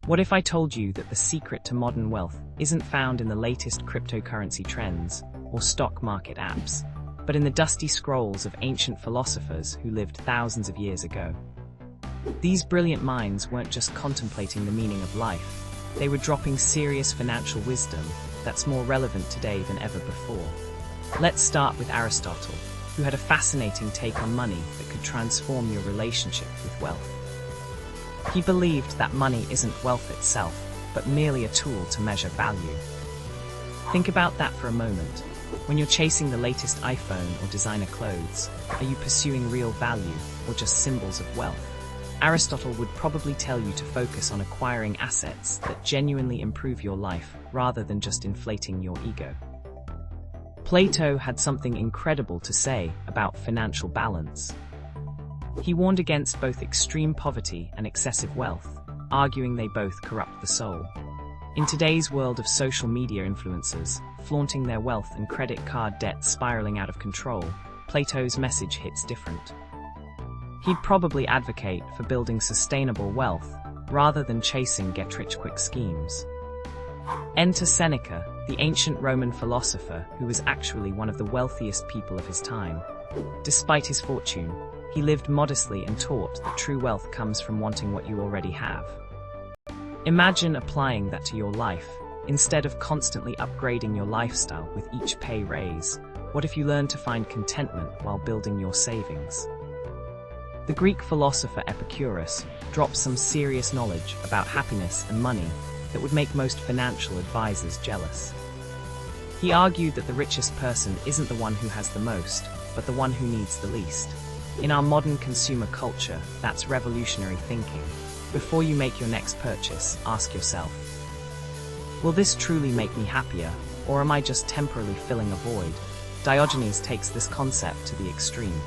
What if I told you that the secret to modern wealth isn't found in the latest cryptocurrency trends or stock market apps, but in the dusty scrolls of ancient philosophers who lived thousands of years ago? These brilliant minds weren't just contemplating the meaning of life, they were dropping serious financial wisdom that's more relevant today than ever before. Let's start with Aristotle, who had a fascinating take on money that could transform your relationship with wealth. He believed that money isn't wealth itself, but merely a tool to measure value. Think about that for a moment. When you're chasing the latest iPhone or designer clothes, are you pursuing real value or just symbols of wealth? Aristotle would probably tell you to focus on acquiring assets that genuinely improve your life rather than just inflating your ego. Plato had something incredible to say about financial balance. He warned against both extreme poverty and excessive wealth, arguing they both corrupt the soul. In today's world of social media influencers, flaunting their wealth and credit card debt spiraling out of control, Plato's message hits different. He'd probably advocate for building sustainable wealth rather than chasing get-rich-quick schemes. Enter Seneca, the ancient Roman philosopher who was actually one of the wealthiest people of his time. Despite his fortune, he lived modestly and taught that true wealth comes from wanting what you already have. Imagine applying that to your life. Instead of constantly upgrading your lifestyle with each pay raise, what if you learned to find contentment while building your savings? The Greek philosopher Epicurus dropped some serious knowledge about happiness and money that would make most financial advisors jealous. He argued that the richest person isn't the one who has the most, but the one who needs the least. In our modern consumer culture, that's revolutionary thinking. Before you make your next purchase, ask yourself, will this truly make me happier, or am I just temporarily filling a void? Diogenes takes this concept to the extreme.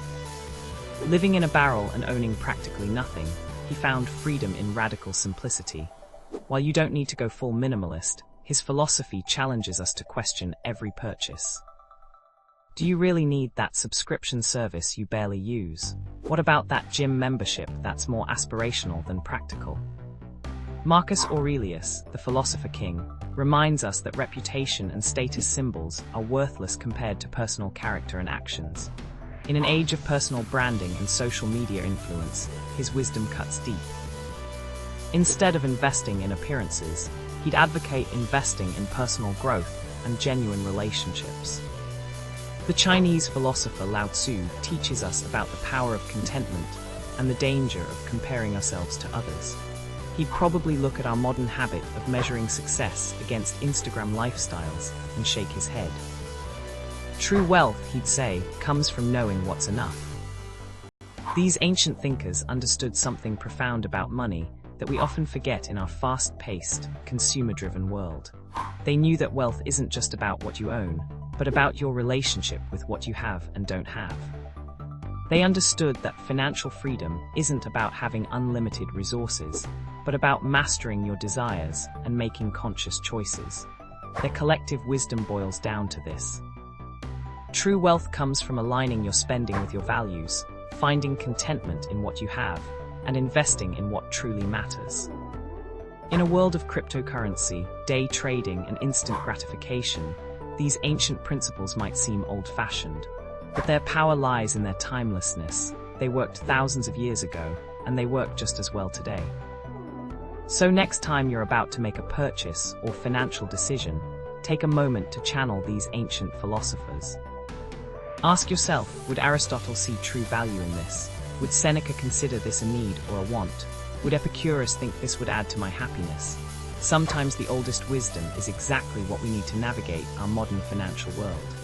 Living in a barrel and owning practically nothing, he found freedom in radical simplicity. While you don't need to go full minimalist, his philosophy challenges us to question every purchase. Do you really need that subscription service you barely use? What about that gym membership that's more aspirational than practical? Marcus Aurelius, the philosopher king, reminds us that reputation and status symbols are worthless compared to personal character and actions. In an age of personal branding and social media influence, his wisdom cuts deep. Instead of investing in appearances, he'd advocate investing in personal growth and genuine relationships. The Chinese philosopher Lao Tzu teaches us about the power of contentment and the danger of comparing ourselves to others. He'd probably look at our modern habit of measuring success against Instagram lifestyles and shake his head. True wealth, he'd say, comes from knowing what's enough. These ancient thinkers understood something profound about money that we often forget in our fast-paced, consumer-driven world. They knew that wealth isn't just about what you own, but about your relationship with what you have and don't have. They understood that financial freedom isn't about having unlimited resources, but about mastering your desires and making conscious choices. Their collective wisdom boils down to this. True wealth comes from aligning your spending with your values, finding contentment in what you have, and investing in what truly matters. In a world of cryptocurrency, day trading, and instant gratification, these ancient principles might seem old-fashioned, but their power lies in their timelessness. They worked thousands of years ago, and they work just as well today. So next time you're about to make a purchase or financial decision, take a moment to channel these ancient philosophers. Ask yourself, would Aristotle see true value in this? Would Seneca consider this a need or a want? Would Epicurus think this would add to my happiness? Sometimes the oldest wisdom is exactly what we need to navigate our modern financial world.